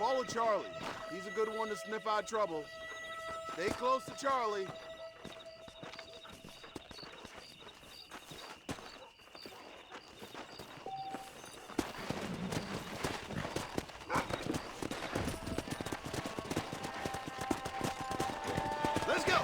Follow Charlie. He's a good one to sniff out trouble. Stay close to Charlie. Let's go!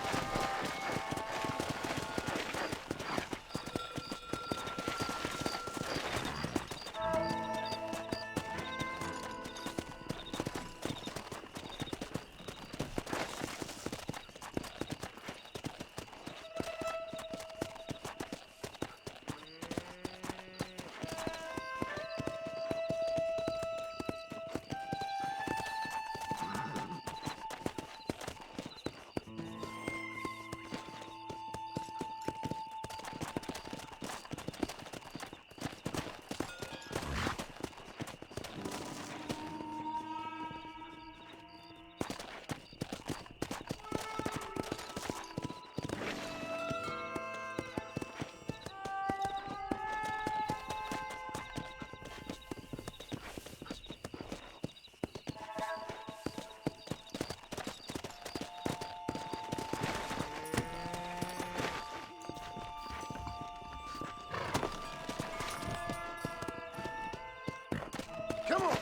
Come on!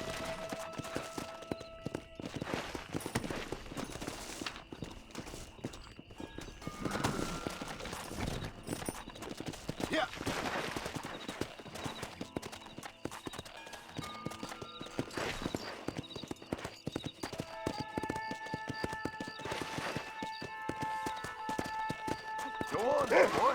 Yeah! Go on, there, boy!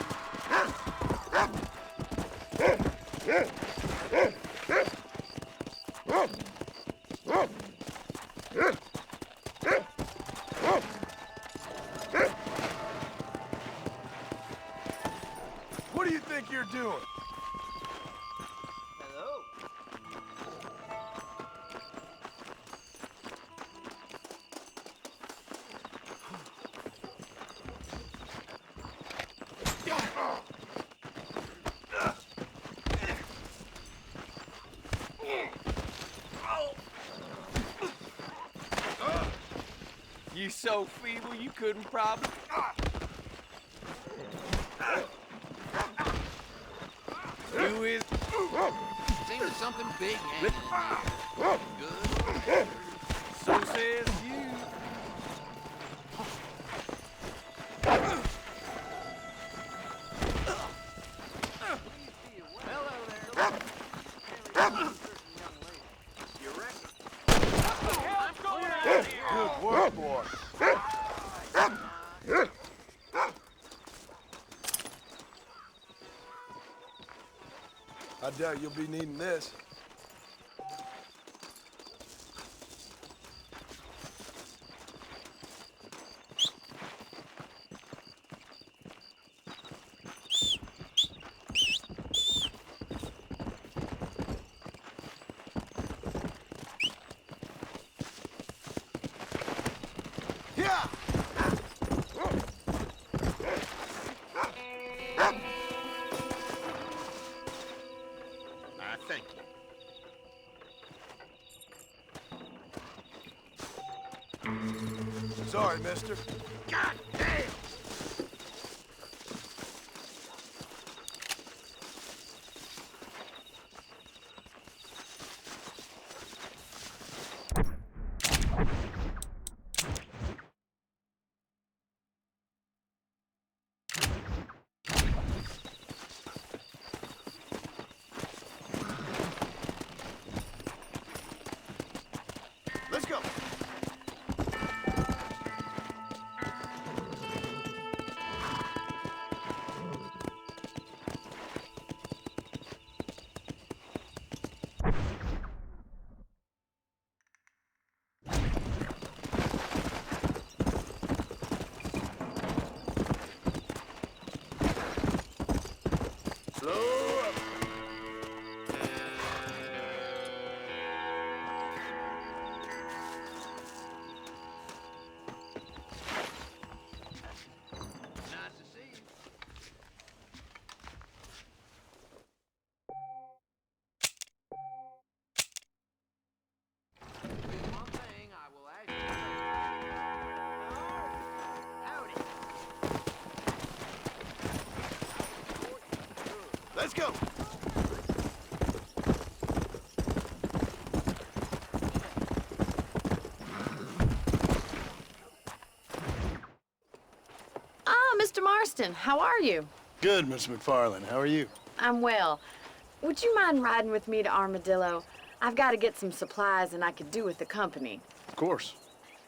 What do you think you're doing? Hello. You so feeble you couldn't probably... You is... Seems there's something big hanging in there. Good. So says you. Hello there. You reckon? I'm going out here. Good work, boy. I doubt you'll be needing this. Yeah! Thank you. Sorry, mister. God damn! Let's go. Slow up. Nice to see you. Do one thing. let's go. Ah, Mr. Marston, how are you? Good, Miss McFarland. How are you? I'm well. Would you mind riding with me to Armadillo? I've got to get some supplies and I could do with the company. Of course.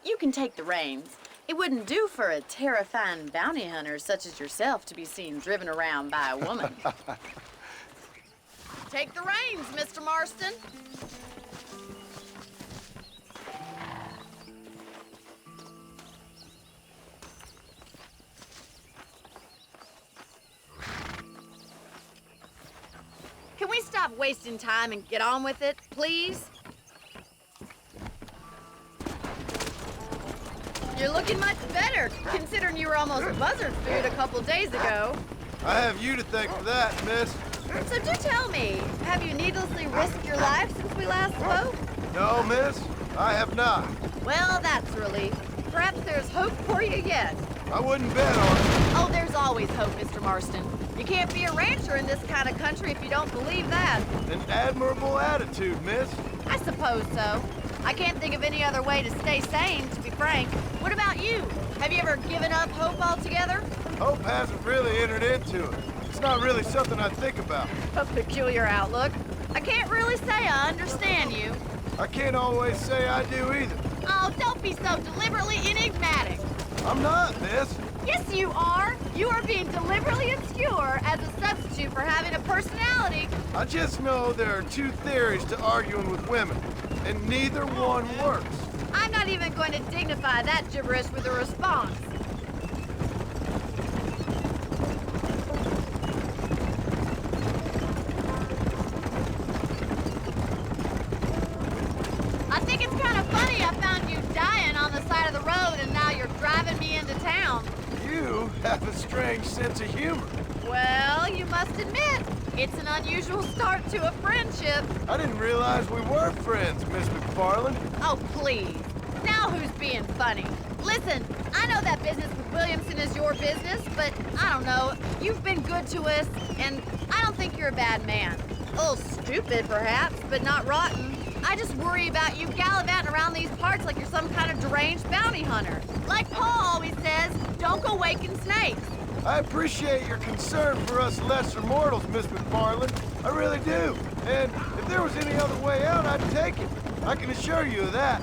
You can take the reins. It wouldn't do for a terrifying bounty hunter such as yourself to be seen driven around by a woman. Take the reins, Mr. Marston. Can we stop wasting time and get on with it, please? You're looking much better, considering you were almost buzzard food a couple days ago. I have you to thank for that, miss. So do tell me, have you needlessly risked your life since we last spoke? No, miss, I have not. Well, that's a relief. Perhaps there's hope for you yet. I wouldn't bet on it. Oh, there's always hope, Mr. Marston. You can't be a rancher in this kind of country if you don't believe that. An admirable attitude, miss. I suppose so. I can't think of any other way to stay sane, to be frank. What about you? Have you ever given up hope altogether? Hope hasn't really entered into it. It's not really something I think about. A peculiar outlook. I can't really say I understand you. I can't always say I do either. Oh, don't be so deliberately enigmatic. I'm not, miss. Yes, you are. You are being deliberately obscure as a substitute for having a personality. I just know there are two theories to arguing with women, and neither one works. I'm not even going to dignify that gibberish with a response. I think it's kind of funny I found you dying on the side of the road and now you're driving me into town. You have a strange sense of humor. Well, you must admit, it's an unusual start to a friendship. I didn't realize we were friends, Miss McFarland. Oh, please. Now who's being funny? Listen, I know that business with Williamson is your business, but I don't know. You've been good to us, and I don't think you're a bad man. A little stupid, perhaps, but not rotten. I just worry about you gallivanting around these parts like you're some kind of deranged bounty hunter. Like Paul always says, don't go waking snakes. I appreciate your concern for us lesser mortals, Miss McFarland. I really do. And if there was any other way out, I'd take it. I can assure you of that.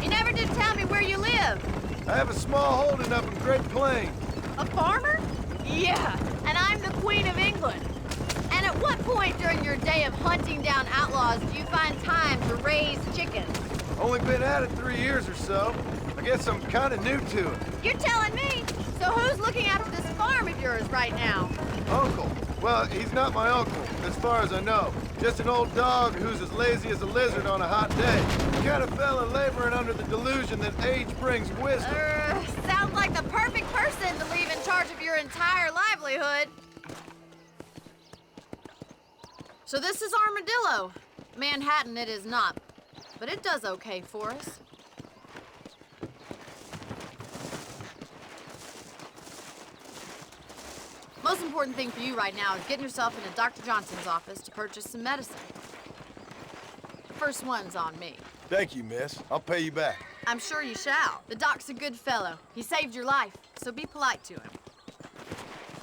You never did tell me where you live. I have a small holding up in Great Plains. A farmer? Yeah, and I'm the Queen of England. And at what point during your day of hunting down outlaws do you find time to raise chickens? Only been at it 3 years or so. I guess I'm kind of new to it. You're telling me? So who's looking after this farm of yours right now? Uncle. Well, he's not my uncle, as far as I know. Just an old dog who's as lazy as a lizard on a hot day. The kind of fella laboring under the delusion that age brings wisdom. Sounds like the perfect person to leave in charge of your entire livelihood. So this is Armadillo. Manhattan it is not, but it does okay for us. Most important thing for you right now is getting yourself into Dr. Johnson's office to purchase some medicine. The first one's on me. Thank you, miss. I'll pay you back. I'm sure you shall. The doc's a good fellow. He saved your life, so be polite to him.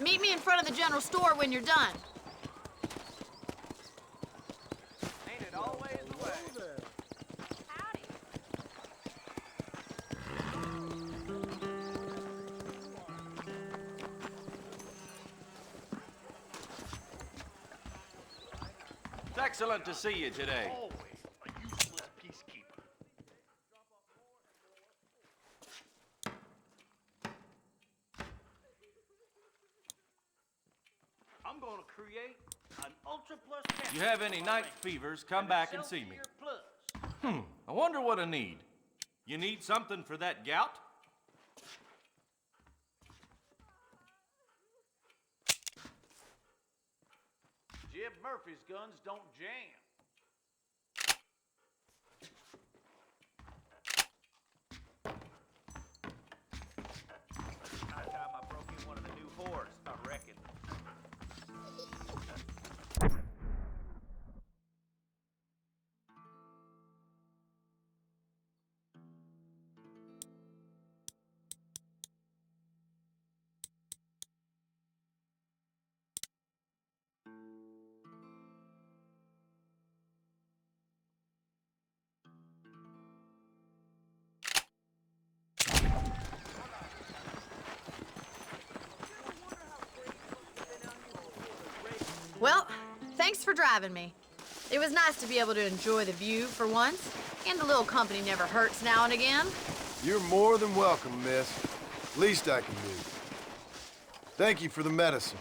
Meet me in front of the general store when you're done. Ain't it always the way? Howdy. It's excellent to see you today. Always a useless peacekeeper. I'm gonna create an ultra plus If you have any night fevers, come back and see me. Plus. I wonder what I need. You need something for that gout? Jeb Murphy's guns don't jam. Well, thanks for driving me. It was nice to be able to enjoy the view for once, and a little company never hurts now and again. You're more than welcome, miss. Least I can do. Thank you for the medicine.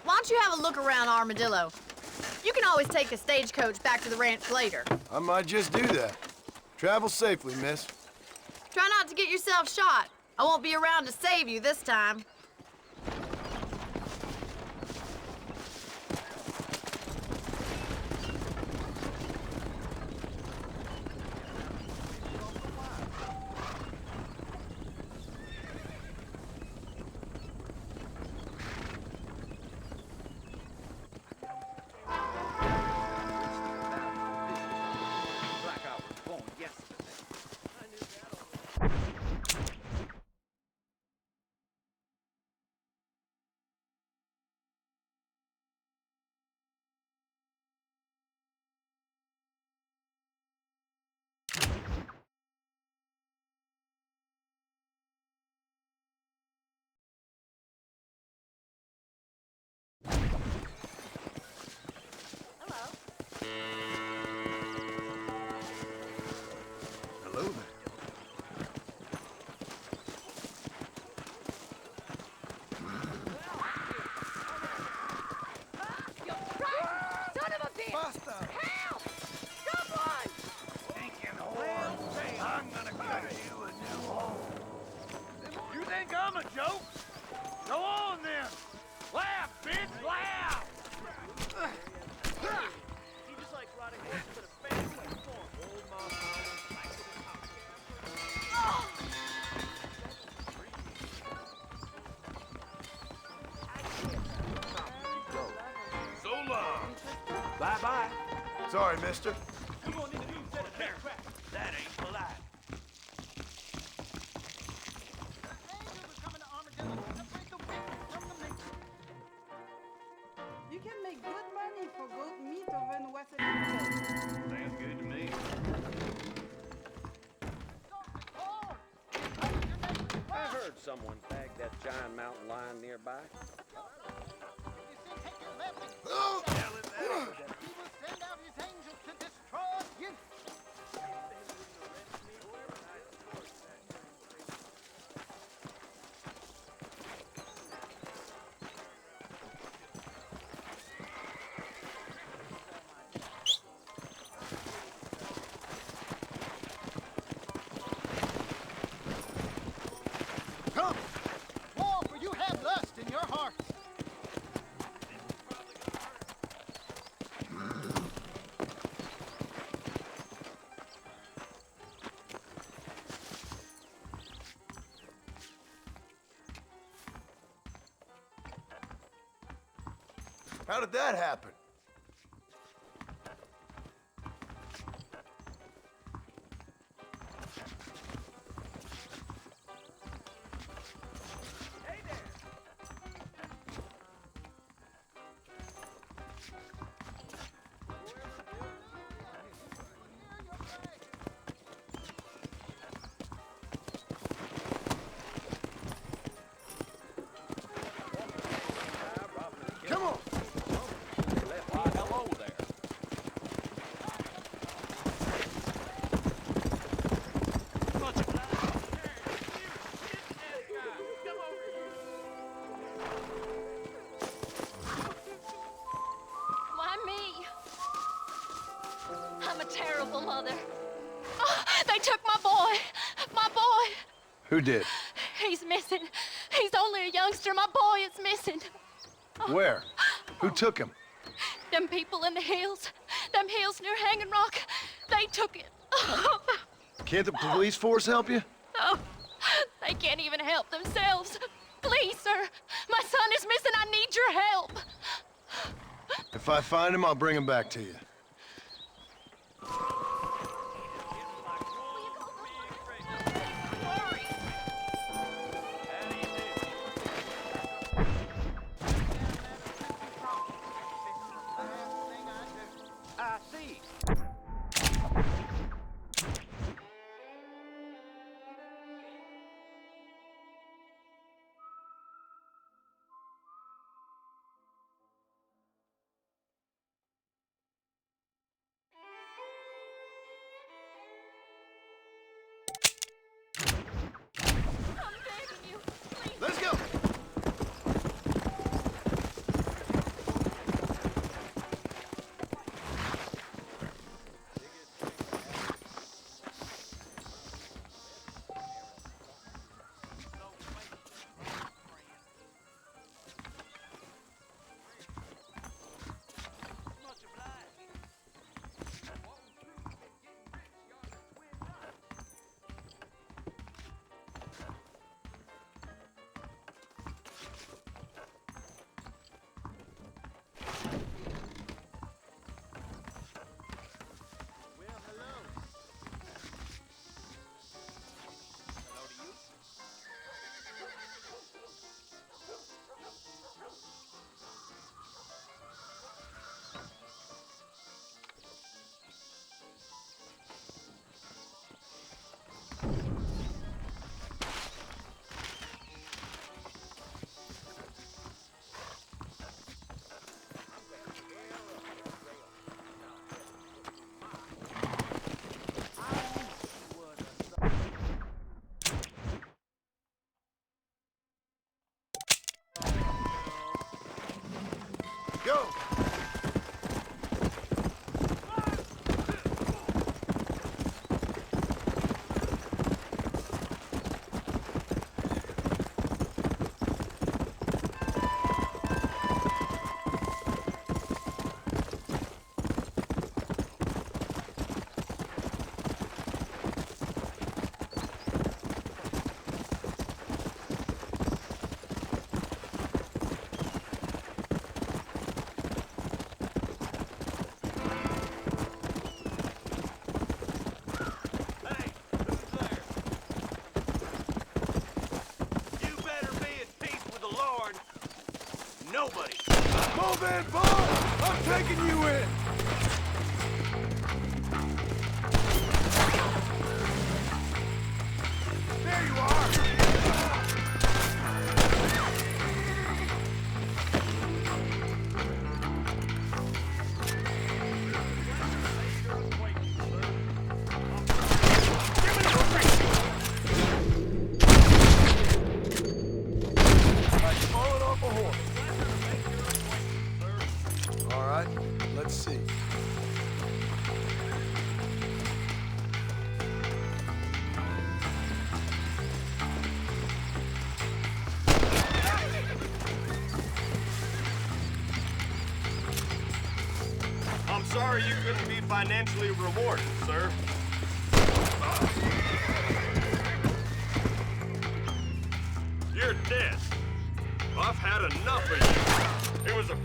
Why don't you have a look around Armadillo? You can always take a stagecoach back to the ranch later. I might just do that. Travel safely, miss. Try not to get yourself shot. I won't be around to save you this time. Like I was born yesterday. Hello there. Son of a bitch! Basta! Help! Someone! Stinking whore. I'm gonna cut you a new hole. You think I'm a joke? Go on then. Laugh, bitch, laugh. He just likes riding horses at a family farm. Old mom, So long. Bye-bye. Sorry, mister. You're gonna need a new set of hair. That ain't polite. You can make good money for goat meat over in Western Union. Sounds good to me. I heard someone tagged that giant mountain lion nearby. Come! War, for you have lust in your hearts. How did that happen? Come on! Why, hello there. Why me? I'm a terrible mother. Oh, they took my boy. My boy. Who did? He's missing. He's only a youngster. My boy is missing. Where? Who took him? Them people in the hills. Them hills near Hanging Rock. They took it. Can't the police force help you? Oh, they can't even help themselves. Please, sir. My son is missing. I need your help. If I find him, I'll bring him back to you. I see. Move in, boy! I'm taking you in! There you are! Like falling off a horse. All right, let's see. I'm sorry you couldn't be financially rewarded, sir. You're dead. I've had enough of you. It was a...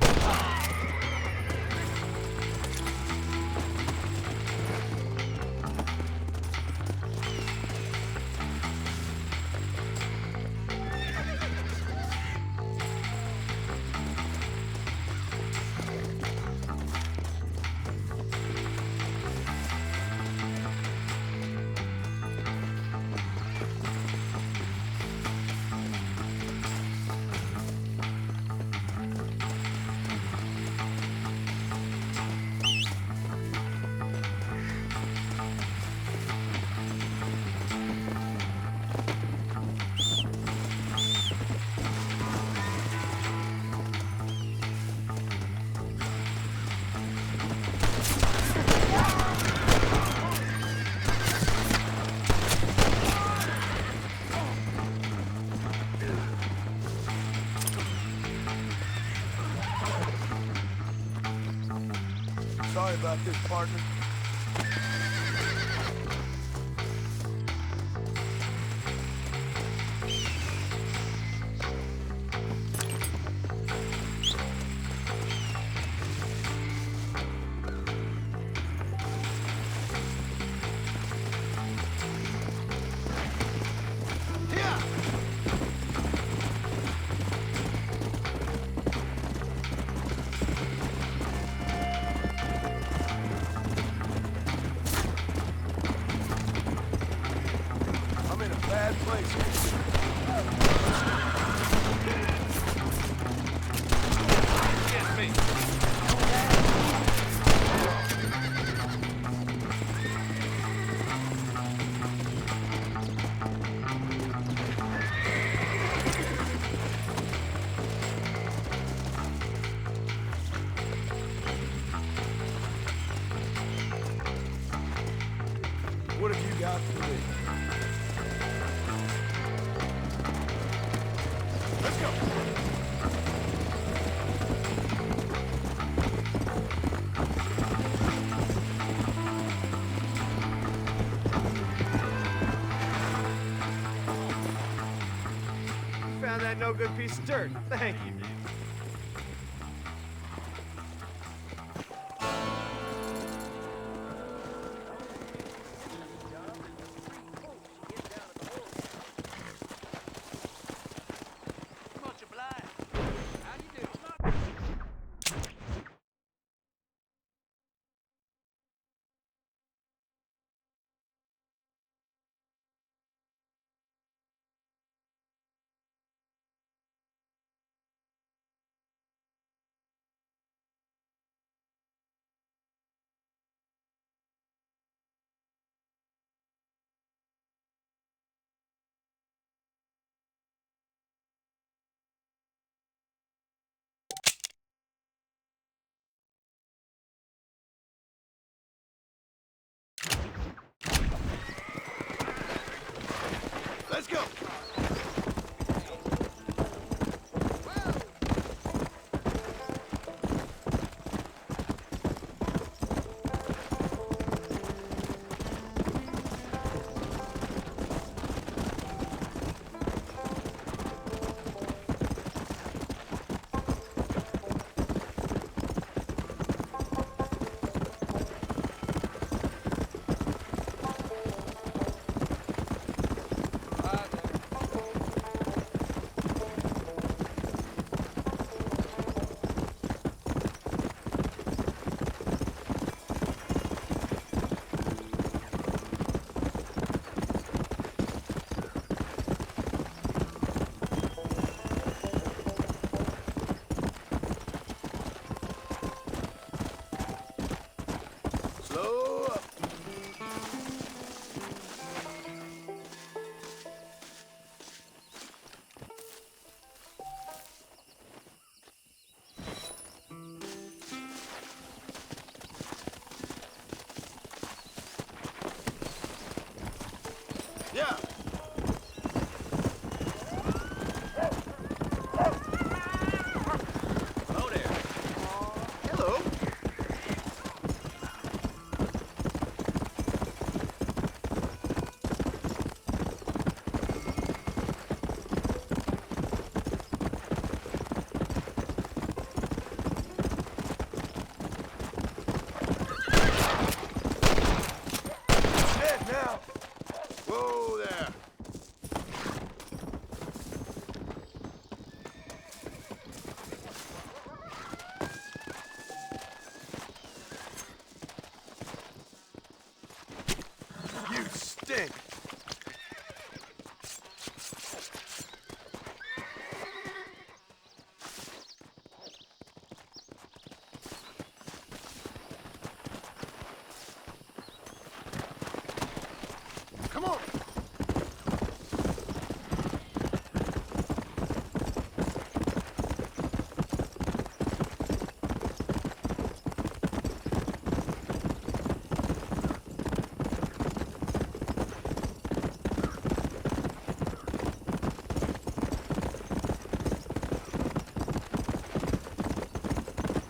Sorry about this, partner. Yeah! I'm in a bad place here. Yes, me. What have you got for me? Let's go! Found that no good piece of dirt. Thank you. Yeah. Hello there. Hello. Dead now. Whoa there. You stink. Come on.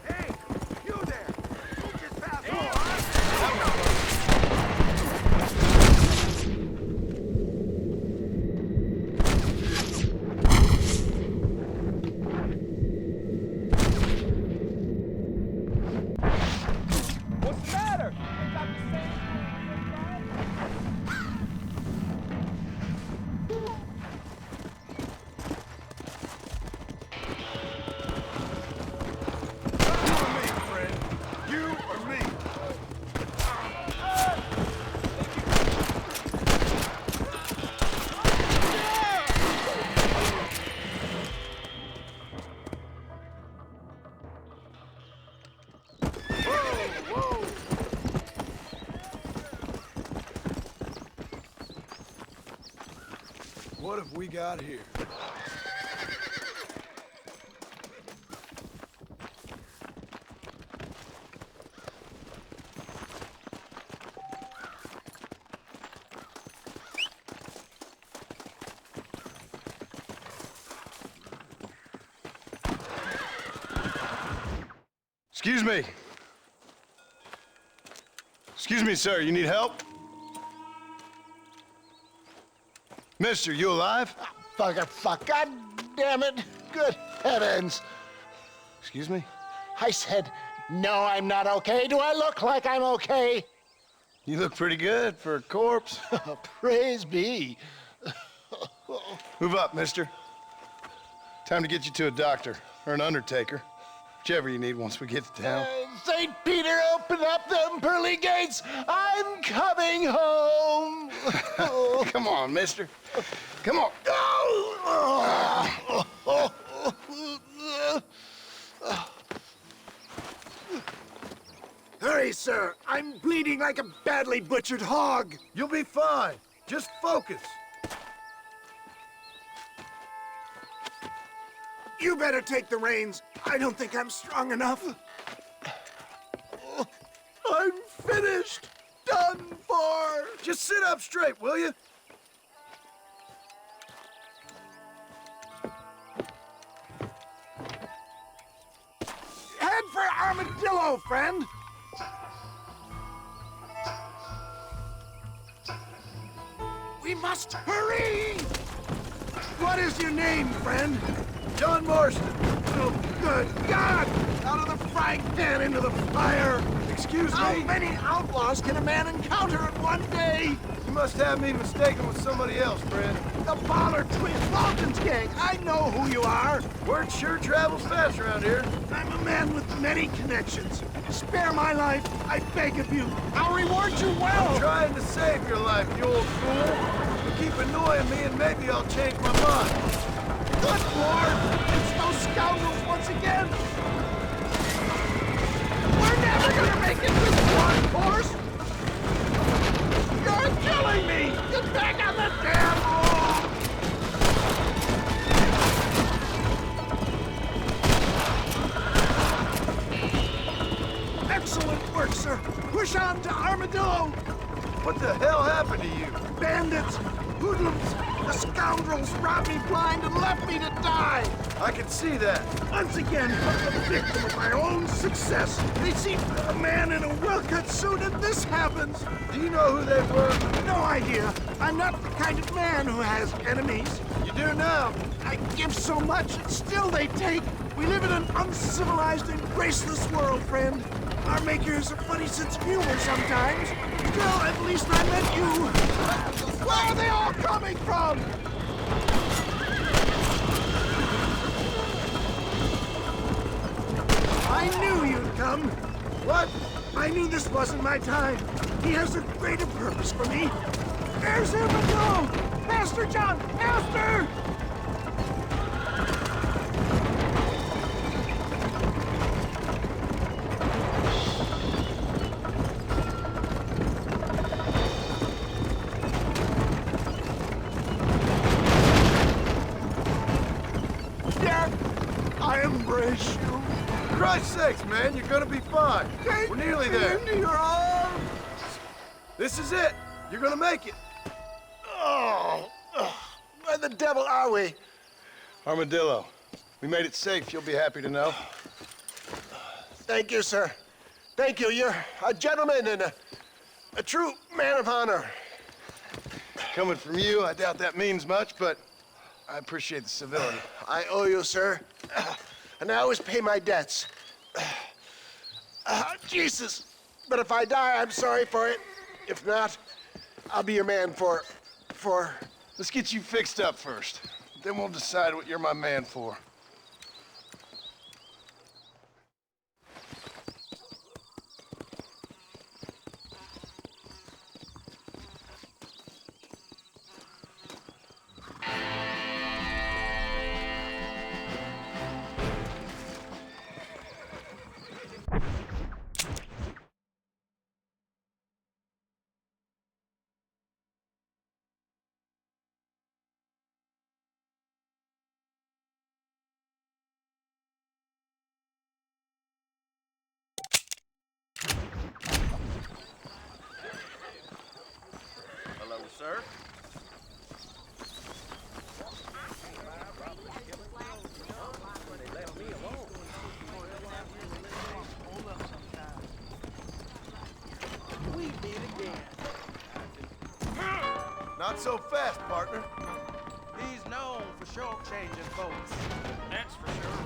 Hey, you there. You just passed What's the matter? They got the same You or me, friend. You or me. Whoa, whoa. What have we got here? Excuse me. Excuse me, sir. You need help? Mister, you alive? Fuck, God damn it. Good heavens. Excuse me? I said, no, I'm not okay. Do I look like I'm okay? You look pretty good for a corpse. Praise be. Move up, mister. Time to get you to a doctor or an undertaker. Whichever you need once we get to town. St. Peter, open up them pearly gates. I'm coming home. Come on, mister. Come on. Hurry, sir. I'm bleeding like a badly butchered hog. You'll be fine. Just focus. You better take the reins. I don't think I'm strong enough. I'm finished. Done for. Just sit up straight, will you? Head for Armadillo, friend. We must hurry. What is your name, friend? John Marston. Oh, good God! Out of the frying pan into the fire! Excuse How me. many outlaws can a man encounter in one day? You must have me mistaken with somebody else, friend. The Pollard Twin Falcons gang! I know who you are! Word sure travels fast around here. I'm a man with many connections. Spare my life, I beg of you. I'll reward you well! Trying to save your life, you old fool. You keep annoying me and maybe I'll change my mind. Good Lord! It's those scoundrels once again! We're never gonna make it this one course! You're killing me! Get back on the damn road! Excellent work, sir! Push on to Armadillo! What the hell happened to you? Bandits! hoodlums! The scoundrels robbed me blind and left me to die! I can see that. Once again, I'm the victim of my own success. They see a man in a well-cut suit and this happens. Do you know who they were? No idea. I'm not the kind of man who has enemies. You do now. I give so much and still they take. We live in an uncivilized and graceless world, friend. Our maker has a funny sense of humor sometimes. Still, at least I met you. Where are they all coming from? I knew you'd come. What? I knew this wasn't my time. He has a greater purpose for me. There's him to go! Master John! Master! I embrace you. For Christ's sakes, man, you're gonna be fine. Take We're nearly me there. into your arms. This is it. You're gonna make it. Oh, where the devil are we? Armadillo. We made it safe, you'll be happy to know. Thank you, sir. Thank you. You're a gentleman and a true man of honor. Coming from you, I doubt that means much, but I appreciate the civility. I owe you, sir. And I always pay my debts. Jesus. But if I die, I'm sorry for it. If not, I'll be your man for... Let's get you fixed up first. Then we'll decide what you're my man for. Hello, sir. Not so fast, partner. He's known for short-changing folks. That's for sure.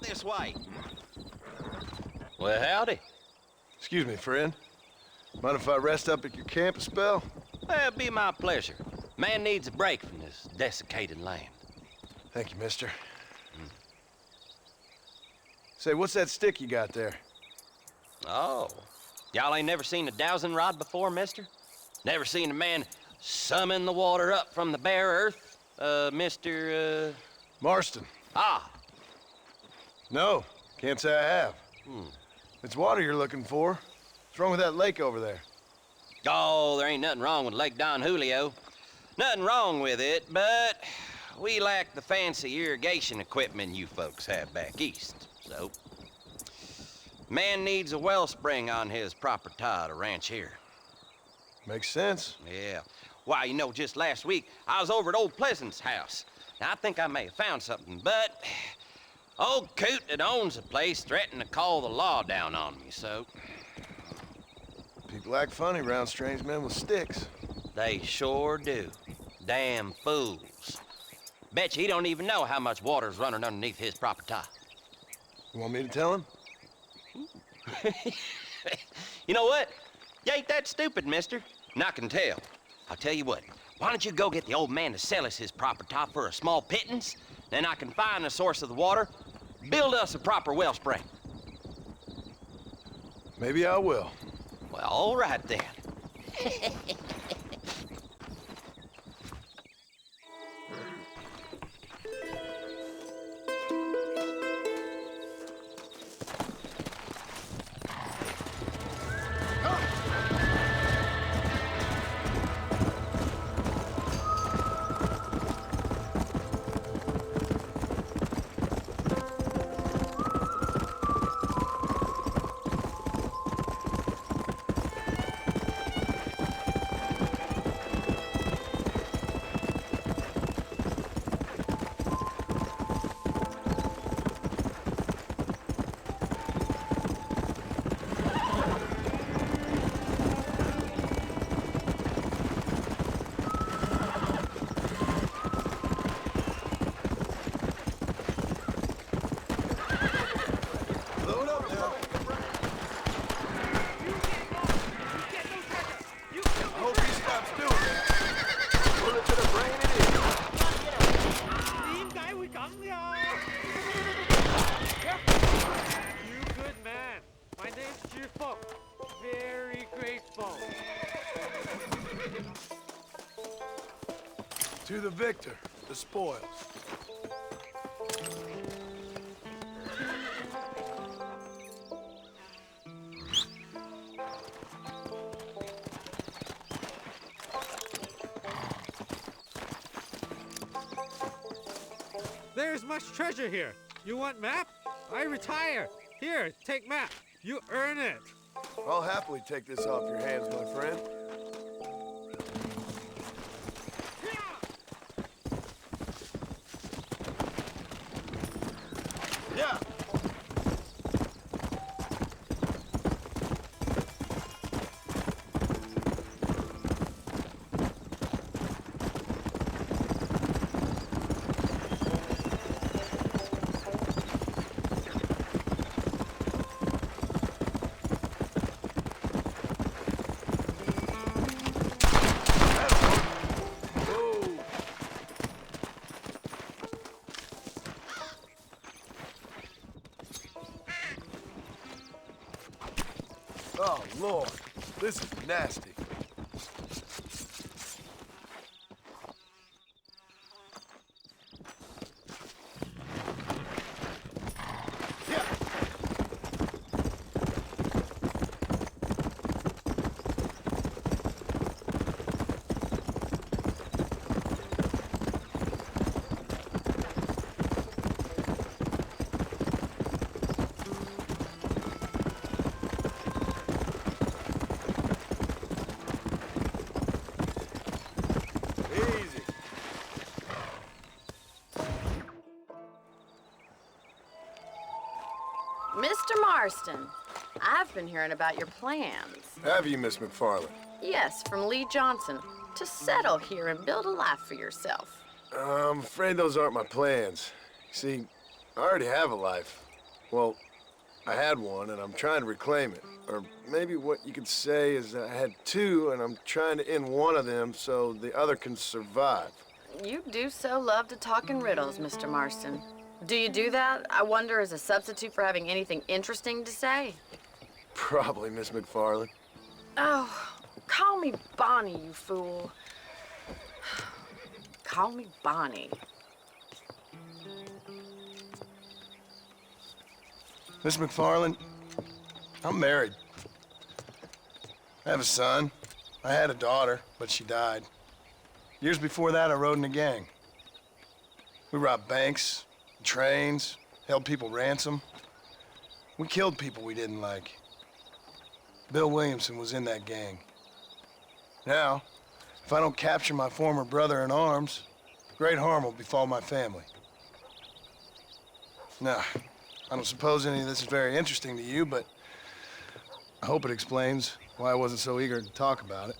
This way. Well, howdy. Excuse me, friend. Mind if I rest up at your camp a spell? Well, it'd be my pleasure. Man needs a break from this desiccated land. Thank you, mister. Say, what's that stick you got there? Oh. Y'all ain't never seen a dowsing rod before, mister? Never seen a man summon the water up from the bare earth? Mr. Marston. Ah. No. Can't say I have. It's water you're looking for. What's wrong with that lake over there? Oh, there ain't nothing wrong with Lake Don Julio. Nothing wrong with it, but we lack the fancy irrigation equipment you folks have back east. So, man needs a wellspring on his property to ranch here. Makes sense. Yeah. Why, you know, just last week, I was over at old Pleasant's house. Now, I think I may have found something, but old coot that owns the place threatened to call the law down on me, so... People act funny around strange men with sticks. They sure do. Damn fools. Bet you he don't even know how much water's running underneath his property. You want me to tell him? You know what? You ain't that stupid, mister. And I can tell. I'll tell you what. Why don't you go get the old man to sell us his property for a small pittance? Then I can find the source of the water, build us a proper wellspring. Maybe I will. Well, all right then. Load up now. I hope he stops doing that. Bullet to the brain it is. You good man. My name's Cheerful. Very grateful. To the victor, the spoils. There's much treasure here. You want map? I retire. Here, take map. You earn it. I'll happily take this off your hands, my friend. Yeah. Oh, Lord. This is nasty. Easy. Mr. Marston, I've been hearing about your plans. Have you, Miss McFarland? Yes, from Lee Johnson, to settle here and build a life for yourself. I'm afraid those aren't my plans. See, I already have a life. Well, I had one, and I'm trying to reclaim it. Or maybe what you could say is I had two, and I'm trying to end one of them so the other can survive. You do so love to talk in riddles, Mr. Marston. Do you do that, I wonder, as a substitute for having anything interesting to say? Probably, Miss McFarland. Oh, call me Bonnie, you fool. Call me Bonnie. Miss McFarland, I'm married. I have a son. I had a daughter, but she died. Years before that, I rode in a gang. We robbed banks, trains, held people ransom. We killed people we didn't like. Bill Williamson was in that gang. Now, if I don't capture my former brother in arms, great harm will befall my family. Now, I don't suppose any of this is very interesting to you, but I hope it explains why I wasn't so eager to talk about it.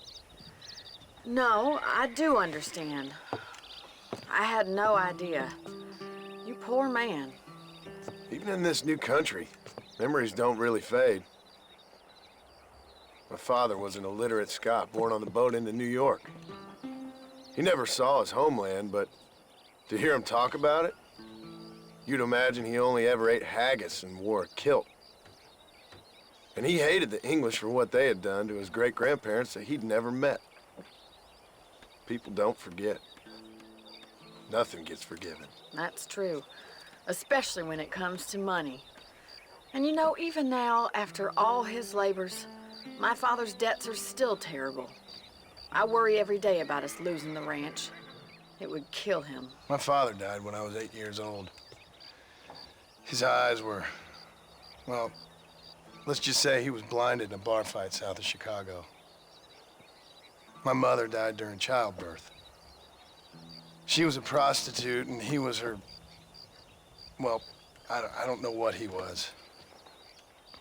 No, I do understand. I had no idea. You poor man. Even in this new country, memories don't really fade. My father was an illiterate Scot born on the boat into New York. He never saw his homeland, but to hear him talk about it, you'd imagine he only ever ate haggis and wore a kilt. And he hated the English for what they had done to his great-grandparents that he'd never met. People don't forget. Nothing gets forgiven. That's true, especially when it comes to money. And you know, even now, after all his labors, my father's debts are still terrible. I worry every day about us losing the ranch. It would kill him. My father died when I was 8 years old. His eyes were, well, let's just say he was blinded in a bar fight south of Chicago. My mother died during childbirth. She was a prostitute and he was her, well, I don't know what he was.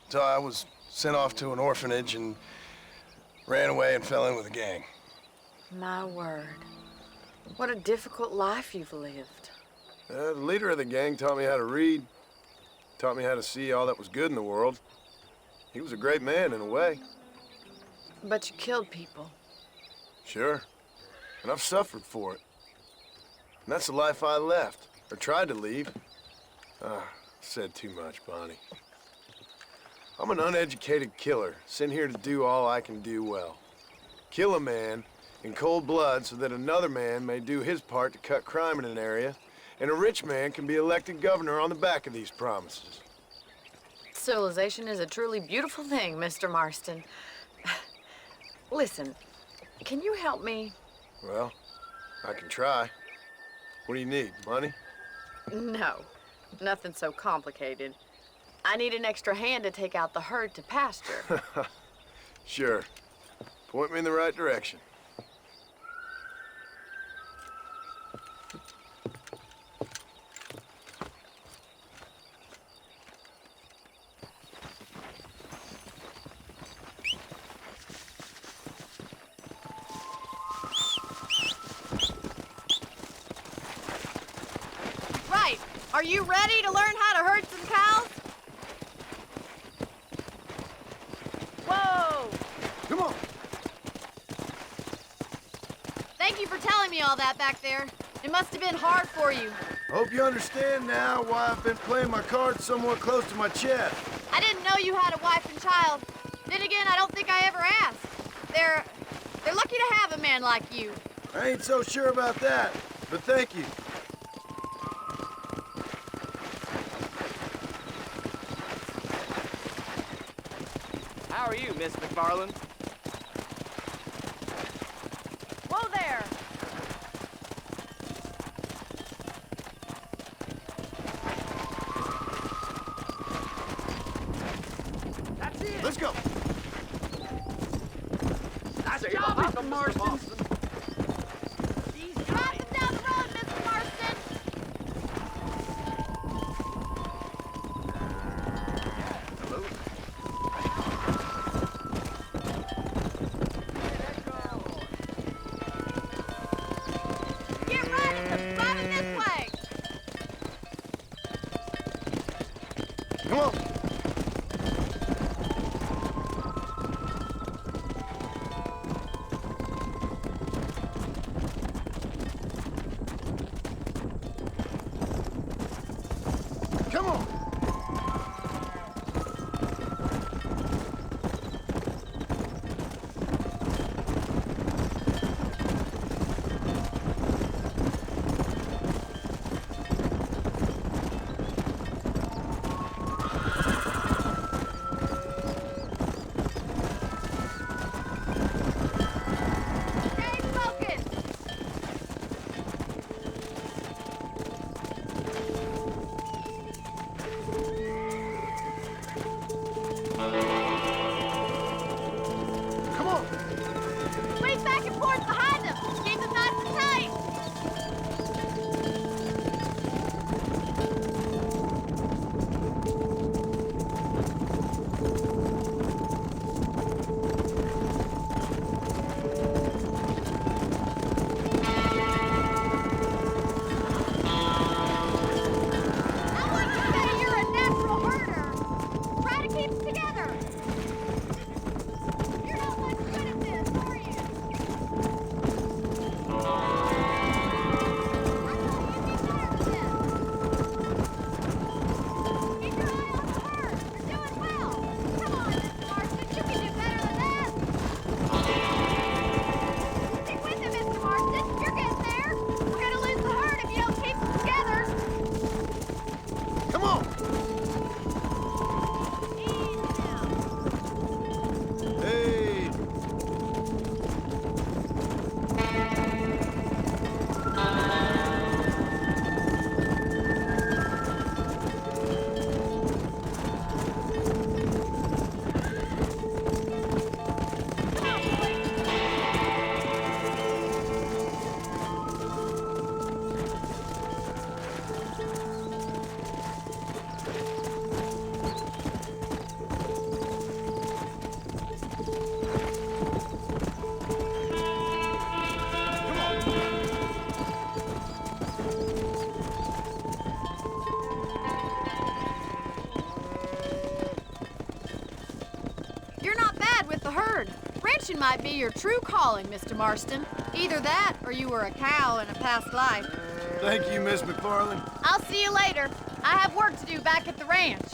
So I was sent off to an orphanage and ran away and fell in with a gang. My word. What a difficult life you've lived. The leader of the gang taught me how to read, taught me how to see all that was good in the world. He was a great man in a way. But you killed people. Sure. And I've suffered for it. And that's the life I left, or tried to leave. Said too much, Bonnie. I'm an uneducated killer, sent here to do all I can do well. Kill a man in cold blood so that another man may do his part to cut crime in an area, and a rich man can be elected governor on the back of these promises. Civilization is a truly beautiful thing, Mr. Marston. Listen, can you help me? Well, I can try. What do you need, money? No, nothing so complicated. I need an extra hand to take out the herd to pasture. Sure. Point me in the right direction. Right. Are you ready to learn how to herd some cows? Whoa! Come on! Thank you for telling me all that back there. It must have been hard for you. Hope you understand now why I've been playing my cards somewhat close to my chest. I didn't know you had a wife and child. Then again, I don't think I ever asked. They're lucky to have a man like you. I ain't so sure about that, but thank you. How are you, Miss McFarland? Whoa there! That's it. Let's go. Nice job, Mr. Marston. Drop them down the road, Mr. Marston! Get ready! Running this way! Come on. Come on. the herd. Ranching might be your true calling, Mr. Marston. Either that, or you were a cow in a past life. Thank you, Miss McFarland. I'll see you later. I have work to do back at the ranch.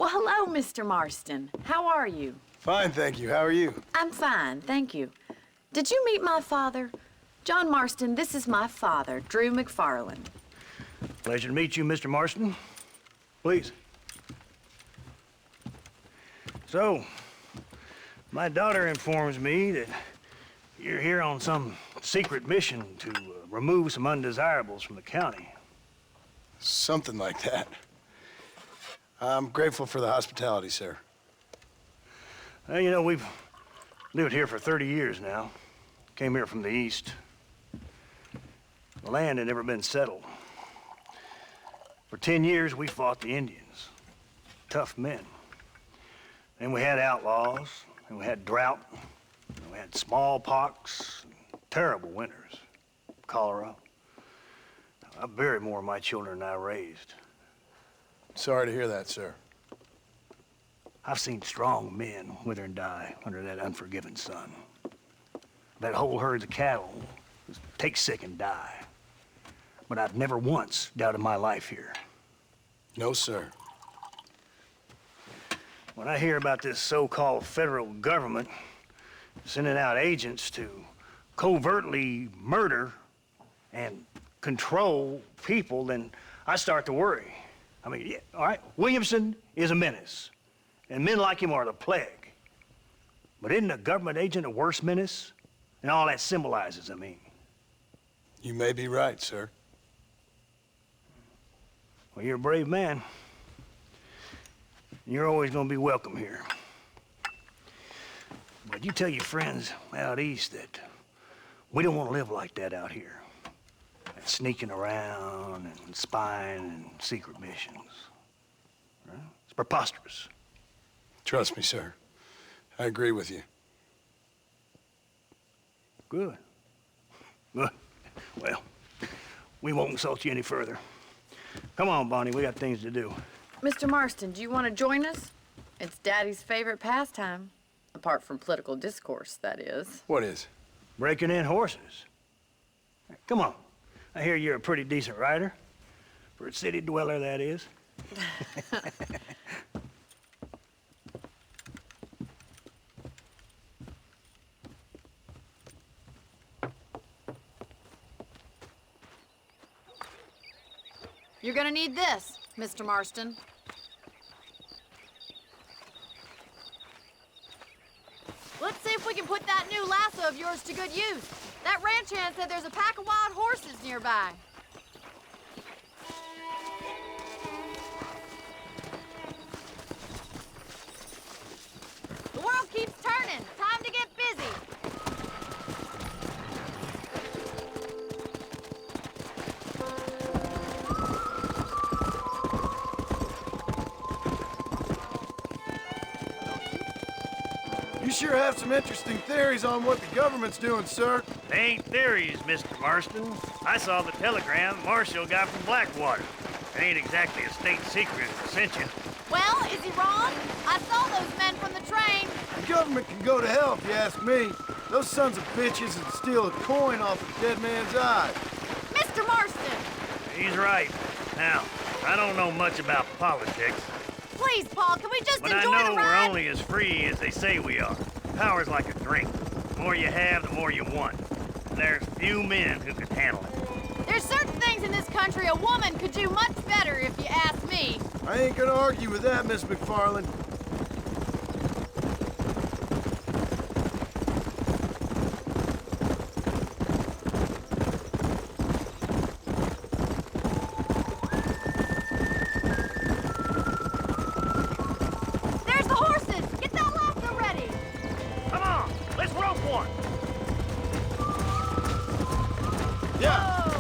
Well, hello, Mr. Marston. How are you? Fine, thank you. How are you? I'm fine, thank you. Did you meet my father? John Marston, this is my father, Drew McFarland. Pleasure to meet you, Mr. Marston. Please. So, my daughter informs me that you're here on some secret mission to remove some undesirables from the county. Something like that. I'm grateful for the hospitality, sir. Well, you know, we've lived here for 30 years now. Came here from the east. The land had never been settled. For 10 years, we fought the Indians. Tough men. Then we had outlaws, and we had drought, and we had smallpox, and terrible winters, cholera. I buried more of my children than I raised. Sorry to hear that, sir. I've seen strong men wither and die under that unforgiving sun. That whole herds of cattle just take sick and die. But I've never once doubted my life here. No, sir. When I hear about this so-called federal government sending out agents to covertly murder and control people, then I start to worry. I mean, yeah, all right, Williamson is a menace, and men like him are the plague. But isn't a government agent a worse menace? And all that symbolizes, I mean. You may be right, sir. Well, you're a brave man. You're always gonna be welcome here. But you tell your friends out east that we don't want to live like that out here. That sneaking around and spying and secret missions. Right? It's preposterous. Trust me, sir. I agree with you. Good. Good. Well, we won't insult you any further. Come on, Bonnie, we got things to do. Mr. Marston, do you want to join us? It's Daddy's favorite pastime. Apart from political discourse, that is. What is? Breaking in horses. Come on. I hear you're a pretty decent rider. For a city dweller, that is. You're gonna need this, Mr. Marston. Let's see if we can put that new lasso of yours to good use. That ranch hand said there's a pack of wild horses nearby. The world keeps turning. Time to get busy. You sure have some interesting theories on what the government's doing, sir. They ain't theories, Mr. Marston. I saw the telegram Marshall got from Blackwater. It ain't exactly a state secret if I sent you. Well, is he wrong? I saw those men from the train. The government can go to hell if you ask me. Those sons of bitches would steal a coin off a dead man's eye. Mr. Marston! He's right. Now, I don't know much about politics. Please, Paul, can we just But enjoy I know the we're ride? only as free as they say we are. Power's like a drink. The more you have, the more you want. And there's few men who can handle it. There's certain things in this country a woman could do much better, if you ask me. I ain't gonna argue with that, Miss McFarland. There's the horses! Get that lasso ready! Come on, let's rope one. Yeah.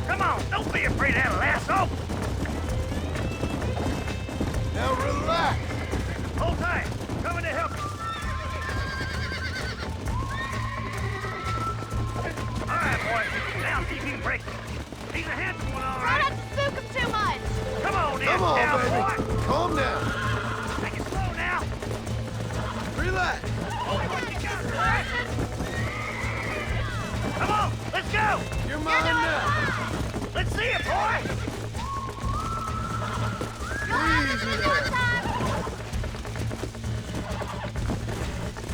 Come on, don't be afraid of that lasso. Now relax. Hold tight. Coming to help you. All right, boy. Now see if you can break it. He's a handsome one, all Try right. not to spook him too much! Come on, then, Come on, cowboy. baby. Calm down. Take it slow now. Relax. Come on, let's go. You're mine now. Let's see it, boy. Easy there.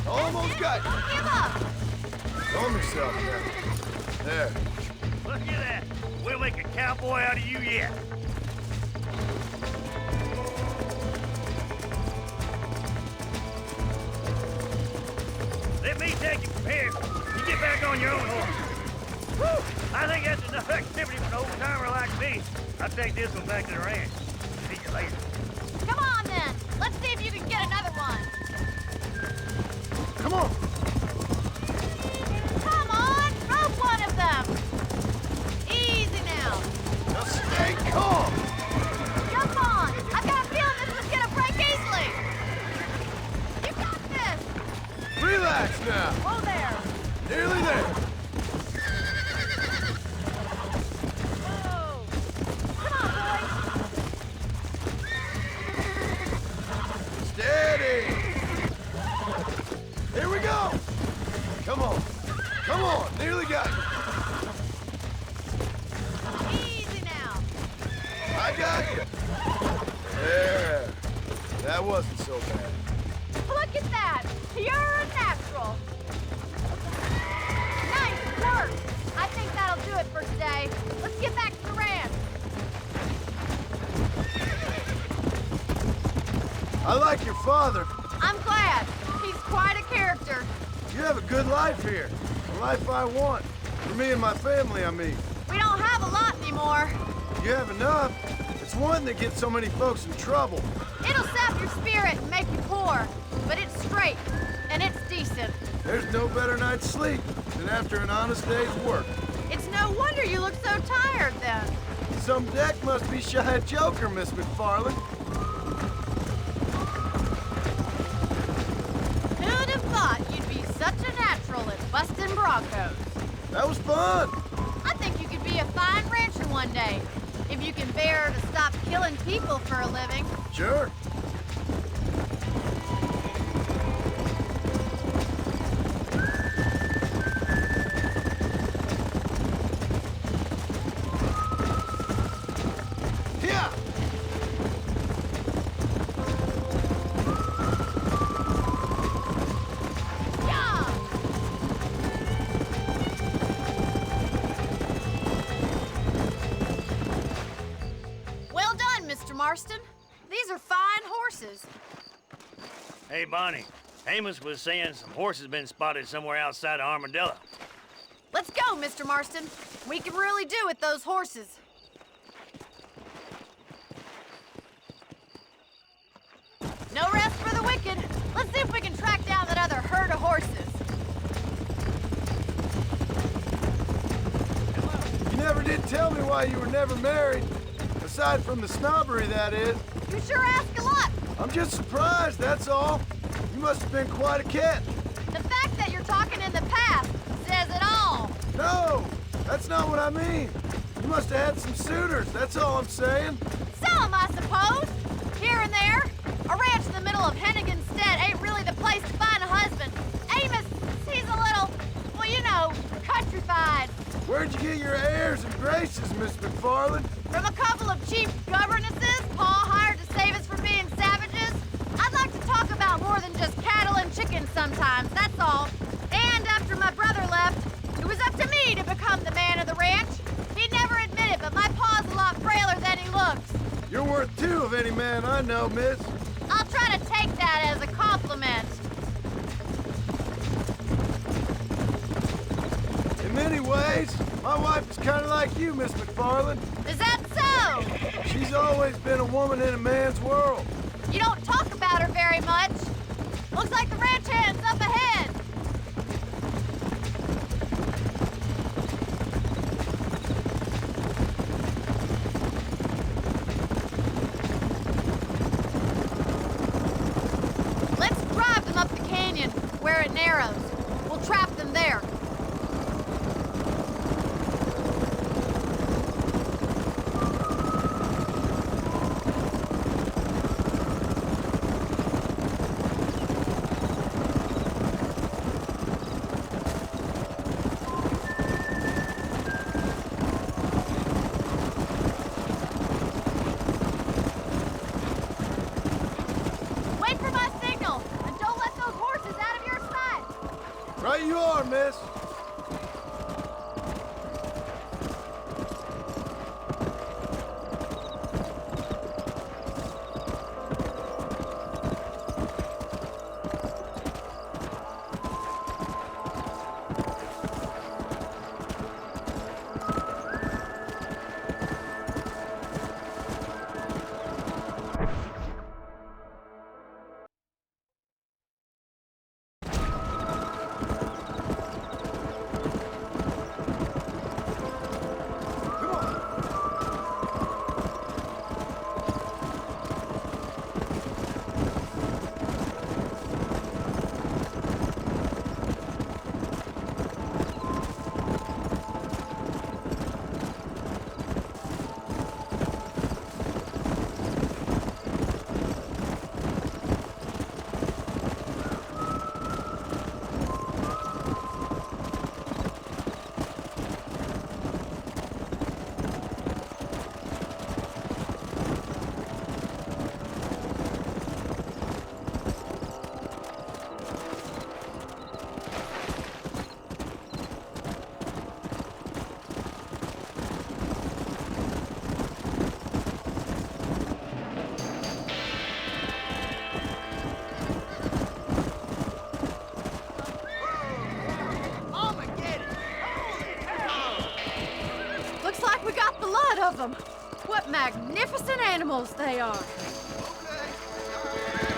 Almost got you. Don't give up! Calm yourself now. There. Look at that. We'll make a cowboy out of you yet. Let me take you from here. You get back on your own horse. Whew! I think that's enough activity for an old-timer like me. I'll take this one back to the ranch. See you later. Come on, then! Let's see if you can get another one! Come on. Come on! Rope one of them! Easy now! Now stay calm. Jump on! I've got a feeling this one's gonna break easily! You got this! Relax now. Whoa there! Nearly there. Whoa! Come on, boys! Steady. Here we go. Come on. Come on. Nearly got you. Easy now! I got you. There. That wasn't so bad. Look at that! Pure and natural! I like your father. I'm glad. He's quite a character. You have a good life here. The life I want. For me and my family, I mean. We don't have a lot anymore. You have enough. It's one that gets so many folks in trouble. It'll sap your spirit and make you poor. But it's straight, and it's decent. There's no better night's sleep than after an honest day's work. It's no wonder you look so tired, then. Some deck must be shy of Joker, Miss McFarland. Who'd have thought you'd be such a natural at busting Broncos? That was fun. I think you could be a fine rancher one day, if you can bear to stop killing people for a living. Sure. Yeah. Yeah! Well done, Mr. Marston. These are fine horses. Hey, Bonnie. Amos was saying some horses been spotted somewhere outside of Armadillo. Let's go, Mr. Marston. We can really do with those horses. No rest for the wicked. Let's see if we can track down that other herd of horses. You never did tell me why you were never married. Aside from the snobbery, that is. You sure ask a lot. I'm just surprised, that's all. You must have been quite a catch. The fact that you're talking in the past says it all. No, that's not what I mean. You must have had some suitors, that's all I'm saying. Some, I suppose. Here and there. A ranch in the middle of Hennigan's Stead ain't really the place to find a husband. Amos, he's a little, well, you know, countrified. Where'd you get your airs and graces, Miss McFarland? From a couple of cheap governesses Pa hired to save us from being savages. I'd like to talk about more than just cattle and chickens sometimes, that's all. And after my brother left, it was up to me to become the man of the ranch. He'd never admit it, but my pa's a lot frailer than he looks. You're worth two of any man I know, miss. I'll try to take that as a compliment. In many ways, my wife is kind of like you, Miss McFarland. Is that so? She's always been a woman in a man's world. You don't talk about her very much. Looks like the ranch hand's up ahead. Let's drive them up the canyon, where it narrows. We'll trap them there. Wait for my signal, and don't let those horses out of your sight. Right you are, miss. magnificent animals they are.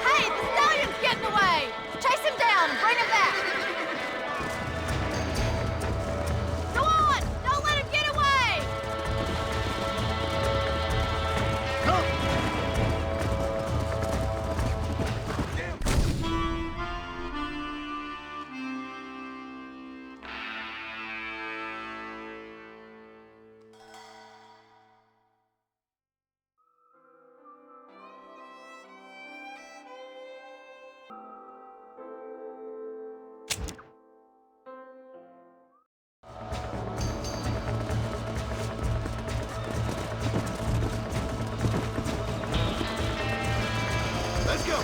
Hey, the stallion's getting away! Chase him down and bring him back! Go on! Don't let him get away! Let's go!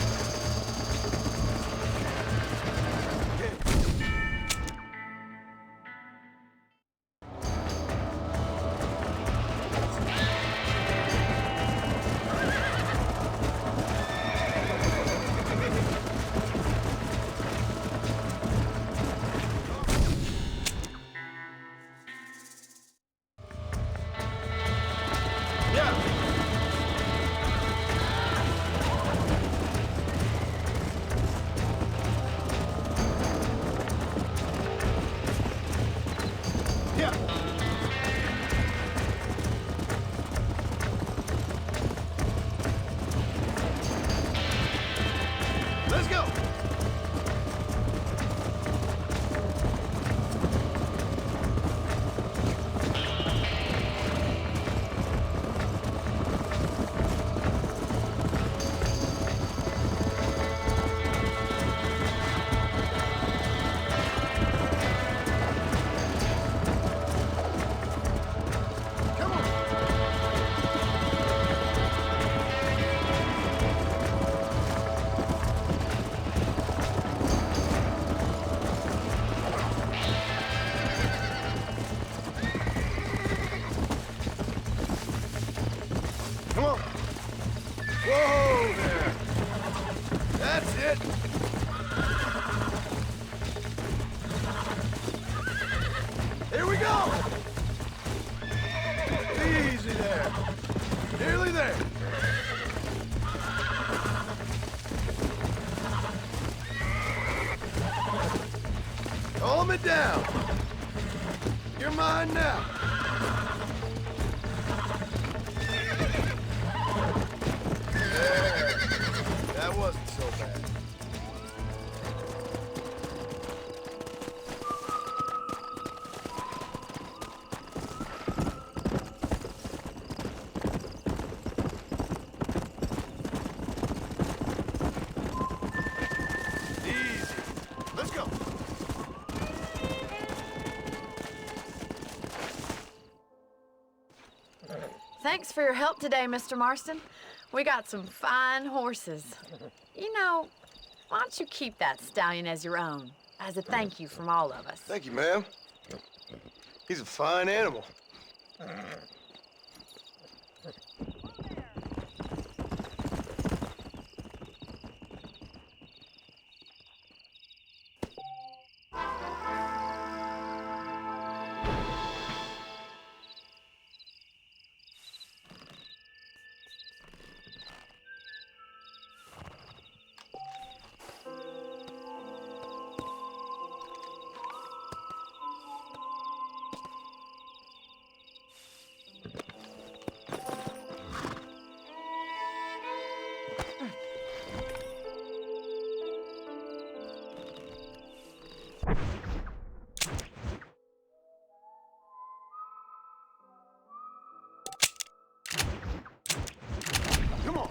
Let's go! Come on. Whoa there. That's it. Here we go. Easy there. Nearly there. Calm it down. You're mine now. There. That wasn't so bad. Easy. Let's go. Thanks for your help today, Mr. Marston. We got some fine horses. You know, why don't you keep that stallion as your own, as a thank you from all of us? Thank you, ma'am. He's a fine animal. Come on.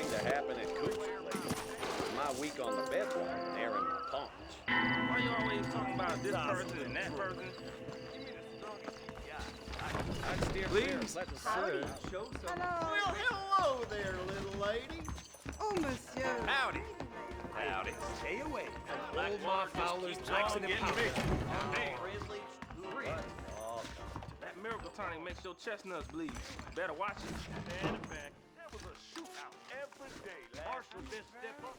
thing to happen at Coop's place. My week on the bedrock and airing my paunch. Why you always talking about this person and that person? I'd steer clear and let the sun show some. Hello. Hello there, little lady. Oh, monsieur. Howdy. Howdy. Stay away. Old Ma Fowler's waxing and popping. Hey. That miracle tonic makes your chestnuts bleed. Better watch it. And in fact, that was a shootout every day. Marshal this dipper.